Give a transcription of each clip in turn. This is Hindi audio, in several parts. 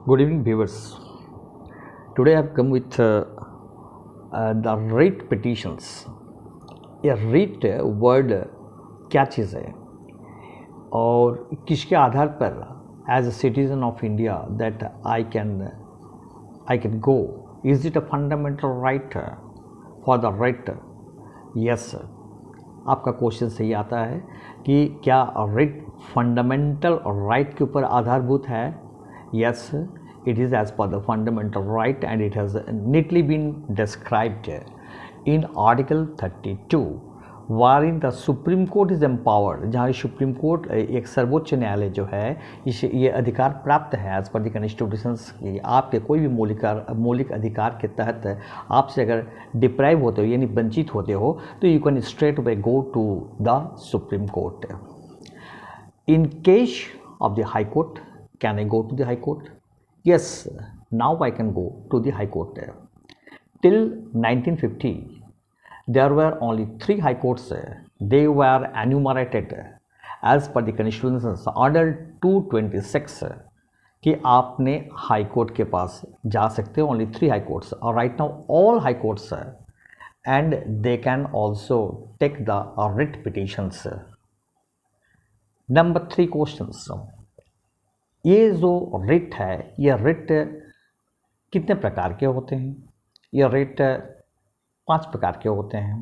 Good evening, viewers. Today I have come with the writ petitions. ये writ word क्या चीज़ है और किसके आधार पर as a citizen of India that I can go, is it a fundamental right for the right? Yes, आपका क्वेश्चन सही आता है कि क्या रिट फंडामेंटल राइट के ऊपर आधारभूत है? Yes, it is as per the fundamental right and it has neatly been described in Article 32 wherein the Supreme Court is empowered, जहाँ सुप्रीम कोर्ट एक सर्वोच्च न्यायालय जो है ये अधिकार प्राप्त है एज पर द कॉन्स्टिट्यूशंस की आपके कोई भी मौलिक अधिकार के तहत आपसे अगर डिप्राइव होते हो यानी वंचित होते हो तो you can straight away go to the supreme Court. In case of the High Court, can I go to the High Court? Yes, now I can go to the High Court. Till 1950, there were only 3 High Courts. They were enumerated as per the Constitution's Order 226 कि आपने हाई कोर्ट के पास जा सकते हो. ओनली 3 हाई कोर्ट्स और right now all high courts and they can also take the writ petitions. Number 3 questions. ये जो रिट है ये रिट कितने प्रकार के होते हैं? ये रिट 5 प्रकार के होते हैं.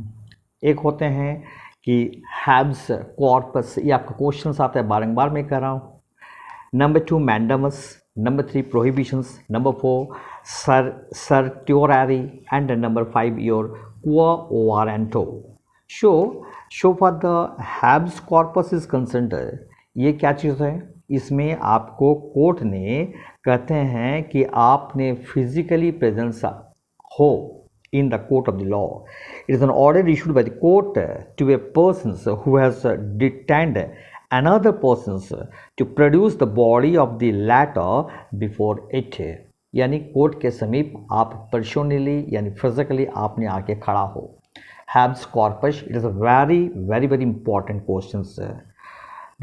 एक होते हैं कि हैब्स कॉर्पस, ये आपका क्वेश्चन आता है बारंबार मैं कह रहा हूँ. Number 2 mandamus, number 3 prohibitions, number 4 certiorari and number 5 your quo warranto. So far the habeas corpus is concerned, ये क्या चीज़ है? इसमें आपको कोर्ट ने कहते हैं कि आपने फिजिकली प्रेजेंस हो in the court of the law. It is an order issued by the court to a person who has detained another person to produce the body of the latter before it. यानी कोर्ट के समीप आप पर्सनली यानी फिजिकली आपने आके खड़ा हो. Habeas corpus, it is a very important question.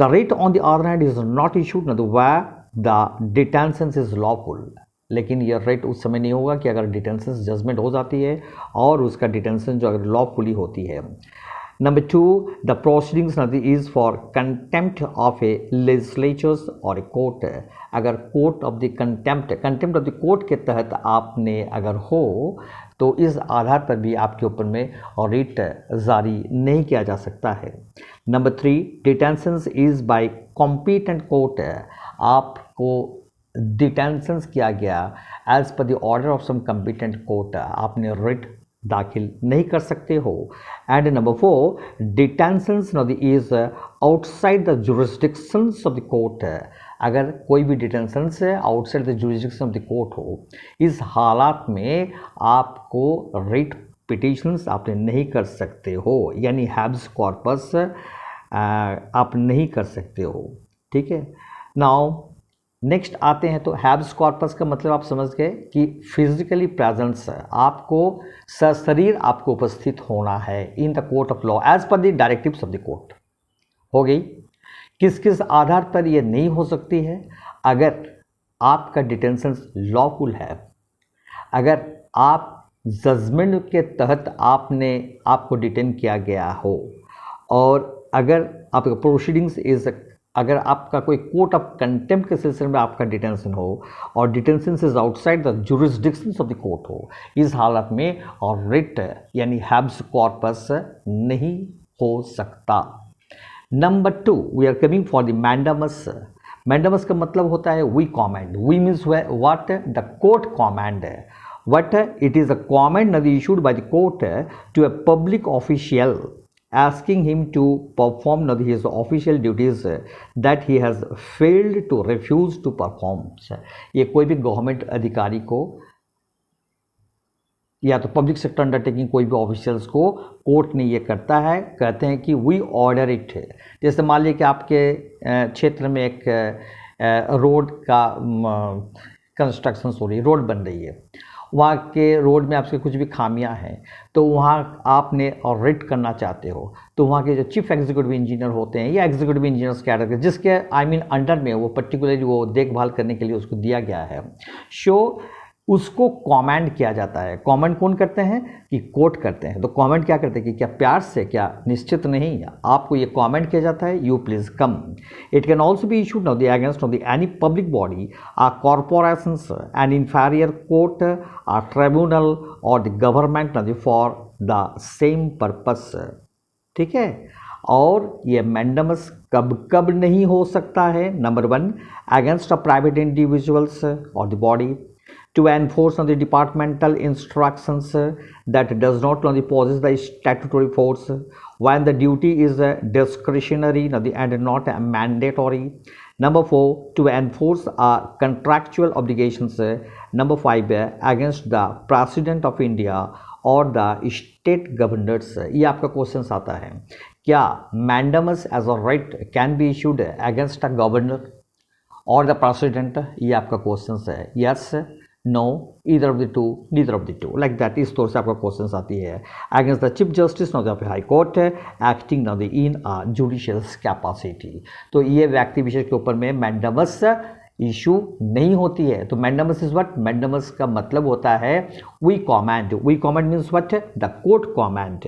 The writ on the other hand is not issued where the detention is lawful. लेकिन यह रेट उस समय नहीं होगा कि अगर डिटेंशन जजमेंट हो जाती है और उसका डिटेंशन जो अगर लॉफुली होती है. Number 2 the proceedings is for contempt of A legislatures और ए कोर्ट. अगर court of the contempt of the court के तहत आपने अगर हो तो इस आधार पर भी आपके ऊपर में रिट जारी नहीं किया जा सकता है. Number 3 detention is by competent court. आपको डिटेंशंस किया गया as per the order of some competent court, आपने रिट दाखिल नहीं कर सकते हो. And number 4 detentions is outside the jurisdictions of the court. अगर कोई भी डिटेंशन से outside the jurisdiction of the court हो, इस हालात में आपको रिट पिटिशंस आपने नहीं कर सकते हो, यानी हैब्स कॉर्पस आप नहीं कर सकते हो. ठीक है. नाउ नेक्स्ट आते हैं तो हैब्स कॉर्पस का मतलब आप समझ गए कि फिजिकली प्रेजेंस, आपको सशरीर आपको उपस्थित होना है in the court of law as per the directives of the court. हो गई. किस किस आधार पर ये नहीं हो सकती है? अगर आपका डिटेंशन लॉफुल है, अगर आप जजमेंट के तहत आपको डिटेन किया गया हो, और अगर आपका प्रोसीडिंग्स इज, अगर आपका कोई कोर्ट ऑफ कंटेम्प्ट के सिलसिले में आपका डिटेंशन हो और detention is outside the jurisdictions of the court हो, इस हालत में और रिट यानी हैब्स कॉर्पस नहीं हो सकता. Number 2 we are coming for the mandamus. Mandamus का मतलब होता है we command. We means what? The court command. What it is a command issued by the court to a public official asking him to perform his official duties that he has failed to refuse to perform. ये कोई भी गवर्नमेंट अधिकारी को या तो पब्लिक सेक्टर अंडरटेकिंग कोई भी ऑफिशियल्स को कोर्ट ने ये करता है, कहते हैं कि वी ऑर्डर इट. जैसे मान लीजिए कि आपके क्षेत्र में एक रोड का कंस्ट्रक्शन हो रही है, रोड बन रही है वहाँ के रोड में आपके कुछ भी खामियां हैं तो वहाँ आपने और रिट करना चाहते हो तो वहाँ के जो चीफ एग्जीक्यूटिव इंजीनियर होते हैं या एग्जीक्यूटिव इंजीनियर्स कैटेगरी जिसके अंडर में वो पर्टिकुलरली वो देखभाल करने के लिए उसको दिया गया है, उसको कमेंड किया जाता है। कमेंड कौन करते हैं कि कोर्ट करते हैं। तो कमेंट क्या करते हैं कि क्या प्यार से, क्या निश्चित नहीं, आपको ये कमेंट किया जाता है, you please come. It can also be issued of the against of the any public body, corporations, an inferior court, tribunal और the government for the same purpose. ठीक है। और ये मैंडमस कब कब नहीं हो सकता है? Number 1, against a private individuals और the body, to enforce on the departmental instructions that does not possess the statutory force when the duty is discretionary and not mandatory. Number 4, to enforce contractual obligations. Number 5, against the President of India or the state governors. ये आपका क्वेश्चन आता है, क्या mandamus as a right can be issued against a governor or the president? ये आपका क्वेश्चन है, yes, no, either of the two, neither of the two, like that। इस तौर से आपका क्वेश्चन आती है। Against the chief justice of high court acting in judicial capacity. तो ये व्यक्ति विशेष के ऊपर में मैंडमस इशू नहीं होती है। तो मैंडमस इज व्हाट? मैंडमस का मतलब होता है we command. We command means what? The court command.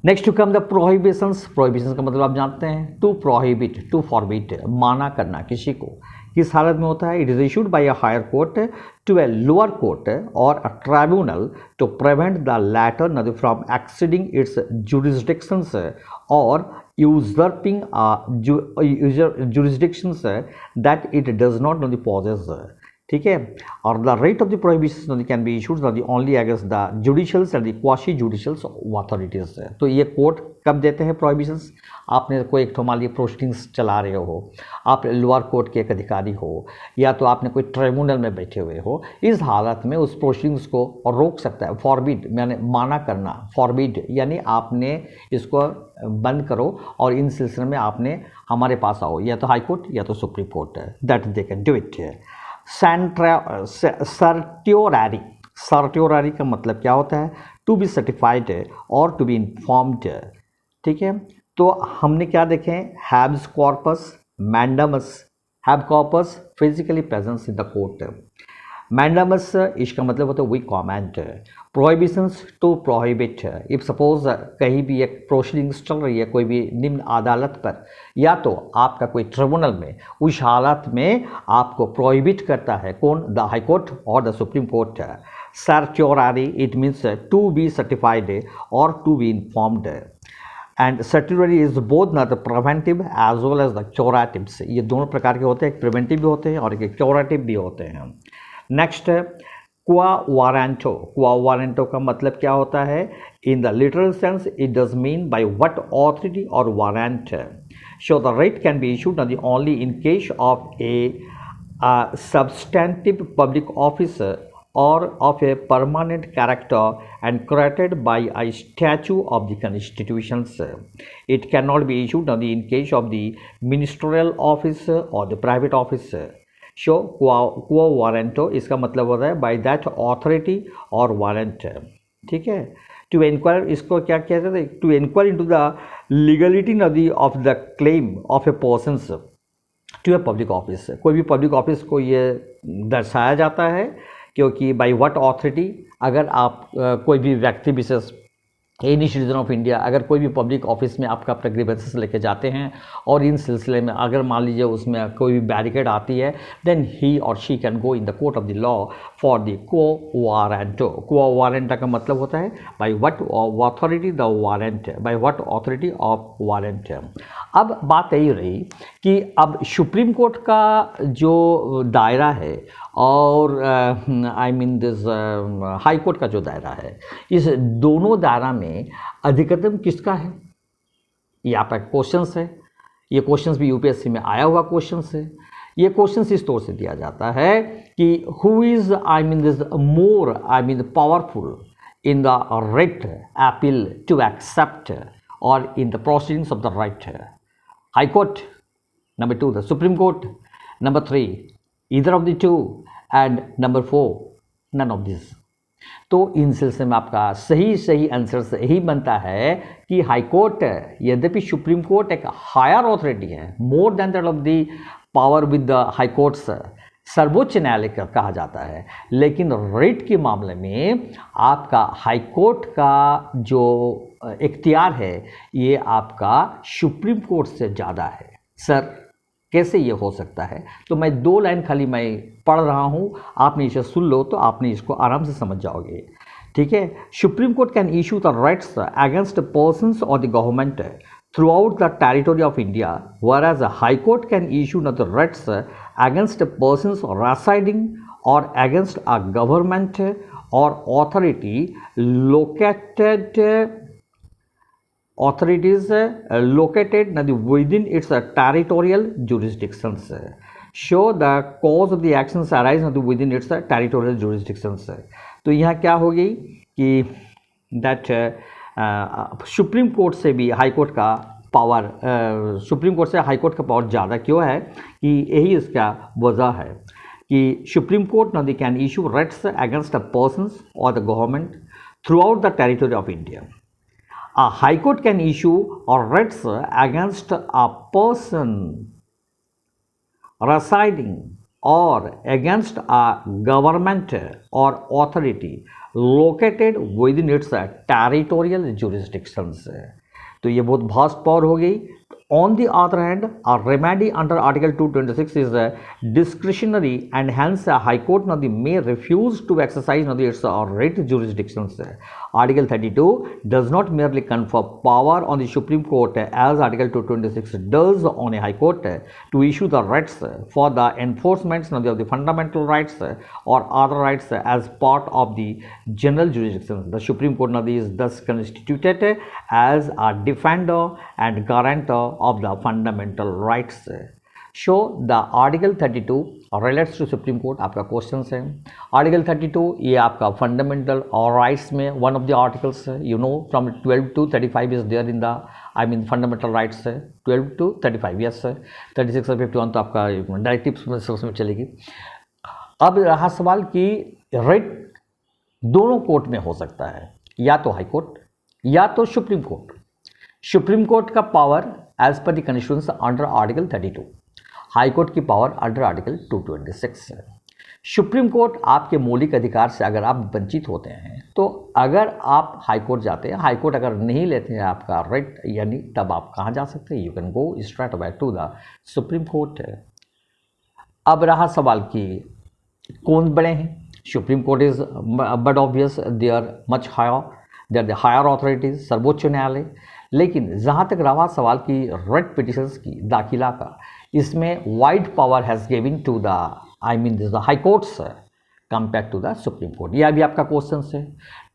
Next to come the prohibitions. Prohibitions का मतलब आप जानते हैं, टू प्रोहिबिट, टू फॉरबिट, माना करना किसी को। किस हालत में होता है? It is issued by a higher court to a lower court और a tribunal to prevent the latter from exceeding its jurisdictions और usurping jurisdictions that it does not possess. ठीक है। और the writ of the prohibition can be issued only against the judicials and the quasi judicials authorities. तो ये कोर्ट कब देते हैं प्रोहिबिशंस? आपने कोई एक मान लीजिए प्रोसीडिंग्स चला रहे हो, आप लोअर कोर्ट के एक अधिकारी हो या तो आपने कोई ट्रिब्यूनल में बैठे हुए हो, इस हालत में उस प्रोसीडिंग्स को रोक सकता है। फॉरबिड यानी माना करना, फॉरबिड यानी आपने इसको बंद करो और इन सिलसिले में आपने हमारे पास आओ, या तो हाई कोर्ट या तो supreme court, that they can do it. Certiorari. Certiorari का मतलब क्या होता है? टू बी सर्टिफाइड और टू बी इन्फॉर्म्ड। ठीक है। तो हमने क्या देखे? Habeas corpus, mandamus. हैव corpus physically presence in the court. Mandamus इसका मतलब होता है we command. Prohibitions to prohibit. If suppose कहीं भी एक प्रोसीडिंग्स चल रही है कोई भी निम्न अदालत पर या तो आपका कोई ट्रिब्यूनल में, उस हालत में आपको प्रोहिबिट करता है कौन? द हाई कोर्ट और the supreme court. Certiorari it means to be certified और to be informed. And certiorari is both in the preventive as well as the curatives. ये दोनों प्रकार के होते हैं, एक प्रिवेंटिव भी होते हैं और एक क्योरेटिव भी होते हैं। नेक्स्ट, क्वा वारंटो। क्वा वारंटो का मतलब क्या होता है? In the literal sense it does mean by what authority और warrant. So the writ can be issued only in case of a substantive public office or of a permanent character and created by a statute of the constitutions. It cannot be issued in case of the ministerial office or the private office. So quo warranto इसका मतलब होता है by that authority or warrant। ठीक है। टू इंक्वायर इसको क्या कहते हैं? To inquire into the legality of the claim of a persons to a public office. कोई भी पब्लिक ऑफिस को ये दर्शाया जाता है क्योंकि बाय व्हाट ऑथोरिटी, अगर आप कोई भी व्यक्ति विशेष एनी सिटीजन ऑफ इंडिया अगर कोई भी पब्लिक ऑफिस में आपका अपना ग्रीवेंसेस लेके जाते हैं और इन सिलसिले में अगर मान लीजिए उसमें कोई भी बैरिकेड आती है, देन ही और she can go in the court of the law for the quo warranto. Quo warranto का मतलब होता है by what authority the warrant, by what authority of warrant. अब बात यही रही कि अब सुप्रीम कोर्ट का जो दायरा है और आई मीन दिस हाई कोर्ट का जो दायरा है, इस दोनों दायरा में अधिकतम किसका है? ये आपका क्वेश्चंस है। ये क्वेश्चंस भी यूपीएससी में आया हुआ क्वेश्चंस है। ये क्वेश्चंस इस तौर से दिया जाता है कि who is I mean this more I mean powerful in the writ appeal to accept और in the proceedings of the writ. High court, number 2 the supreme court, number 3 either of the two, and number 4 none of this. तो इन सिलसिले में आपका सही आंसर यही बनता है कि हाई कोर्ट, यद्यपि सुप्रीम कोर्ट एक हायर ऑथोरिटी है, more than that of the power with the high courts, सर्वोच्च न्यायालय कहा जाता है, लेकिन रिट के मामले में आपका हाई कोर्ट का जो इख्तियार है ये आपका सुप्रीम कोर्ट से ज़्यादा है। सर कैसे ये हो सकता है? तो मैं 2 लाइन खाली मैं पढ़ रहा हूँ, आपने इसे सुन लो तो आपने इसको आराम से समझ जाओगे। ठीक है, supreme court can issue the writs against persons और the government throughout the territory of India, whereas a high court can issue the writs against persons residing or against a government or authorities located within its territorial jurisdictions. Show the cause of the actions arise within its territorial jurisdictions. तो यहाँ क्या हो गई कि that सुप्रीम कोर्ट से भी हाई कोर्ट का पावर, सुप्रीम कोर्ट से हाई कोर्ट का पावर ज़्यादा क्यों है कि यही इसका वजह है कि supreme court now they can issue writs against a persons और the government throughout the territory of India. A high court can issue और writs against a person residing or against a government or authority located within its territorial jurisdictions। तो ये बहुत भास्ट पावर हो गई। On the other hand, a remedy under Article 226 is discretionary and hence a High Court may refuse to exercise its writ jurisdictions. Article 32 does not merely confer power on the Supreme Court as Article 226 does on a High Court to issue the writs for the enforcement of the fundamental rights or other rights as part of the general jurisdiction. The Supreme Court is thus constituted as a defender and guarantor of the fundamental rights. So the Article 32 relates to Supreme Court। आपका क्वेश्चन है Article 32 ये आपका फंडामेंटल और राइट्स में वन ऑफ द आर्टिकल्स है। You know from 12 to 35 is there in the fundamental rights है 12 to 35, यस है 36 और 51 तो आपका डायरेक्टिव में चलेगी। अब रहा सवाल कि राइट दोनों कोर्ट में हो सकता है, या तो हाई कोर्ट या तो सुप्रीम कोर्ट। सुप्रीम कोर्ट का power as per the constitution under article 32, high court की पावर अंडर आर्टिकल 226 है। सुप्रीम कोर्ट आपके मौलिक अधिकार से अगर आप वंचित होते हैं तो अगर आप हाई कोर्ट जाते हैं, हाई कोर्ट अगर नहीं लेते हैं आपका राइट, यानी तब आप कहाँ जा सकते हैं? You can go straight away to the supreme Court. अब रहा सवाल कि कौन बड़े हैं? Supreme Court is but obvious, they are much higher, they are the higher authorities, सर्वोच्च न्यायालय। लेकिन जहाँ तक रहा सवाल की रेट पिटिशंस की दाखिला का, इसमें wide power has given to the this the high courts compare to the supreme Court. यह भी आपका क्वेश्चन है।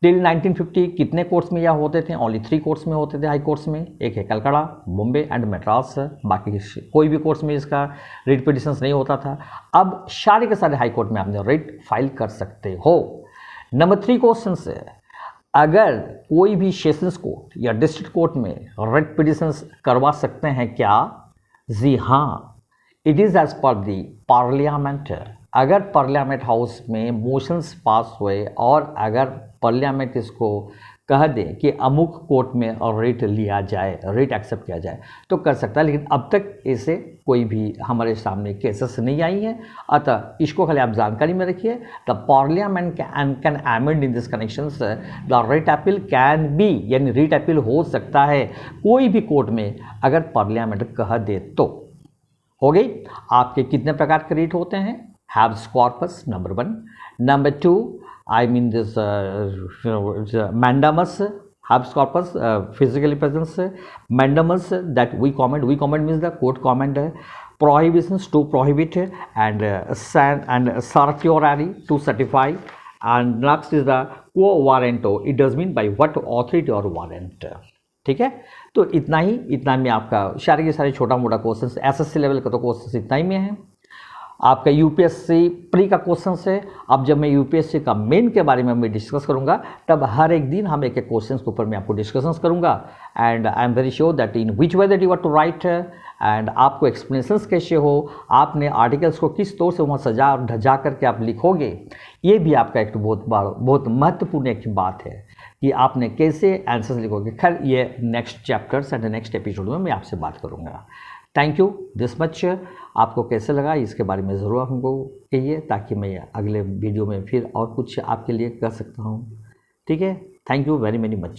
टिल 1950 कितने कोर्ट्स में यह होते थे? ओनली 3 कोर्ट्स में होते थे हाई कोर्ट्स में, एक है कलकत्ता, बॉम्बे एंड मद्रास। बाकी कोई भी कोर्ट्स में इसका रिट पिटिशंस नहीं होता था। अब सारे के सारे हाई कोर्ट में आपने रिट फाइल कर सकते हो। नंबर 3 क्वेश्चन है, अगर कोई भी सेशंस कोर्ट या डिस्ट्रिक्ट कोर्ट में रिट पिटिशंस करवा सकते हैं क्या? जी हाँ, it is as per the parliament. अगर पार्लियामेंट हाउस में मोशंस पास हुए और अगर पार्लियामेंट इसको कह दे कि अमुक कोर्ट में रिट लिया जाए, रिट एक्सेप्ट किया जाए, तो कर सकता है। लेकिन अब तक ऐसे कोई भी हमारे सामने केसेस नहीं आई हैं, अतः इसको खाली आप जानकारी में रखिए। The parliament can amend in this connections the writ appeal can be, यानी रिट अपील हो सकता है कोई भी कोर्ट में अगर पार्लियामेंट कह दे तो। हो गई। आपके कितने प्रकार के रिट होते हैं? Haves corpus number 1, number 2 this mandamus, habeas corpus, physically presence, mandamus that we command means the court command, prohibitions to prohibit, and certiorari to certify, and next is the quo warranto, it does mean by what authority or warrant। ठीक है, तो इतना में आपका सारे के सारे छोटा मोटा क्वेश्चन एसएससी लेवल का तो क्वेश्चन इतना ही में है। आपका यूपीएससी प्री का क्वेश्चन है। अब जब मैं यूपीएससी का मेन के बारे में मैं डिस्कस करूंगा, तब हर एक दिन हम एक एक क्वेश्चन के ऊपर मैं आपको डिस्कशंस करूंगा। And I am very sure that in which way that you are to write, and आपको एक्सप्लेनेशंस कैसे हो, आपने आर्टिकल्स को किस तौर से वहाँ सजा और ढजा करके आप लिखोगे, ये भी आपका एक बहुत महत्वपूर्ण एक बात है कि आपने कैसे आंसर्स लिखोगे। खैर ये next chapters and next episode में मैं आपसे बात करूँगा। Thank you this much. आपको कैसे लगा इसके बारे में ज़रूर हमको कहिए, ताकि मैं अगले वीडियो में फिर और कुछ आपके लिए कर सकता हूँ। ठीक है, थैंक यू वेरी मच।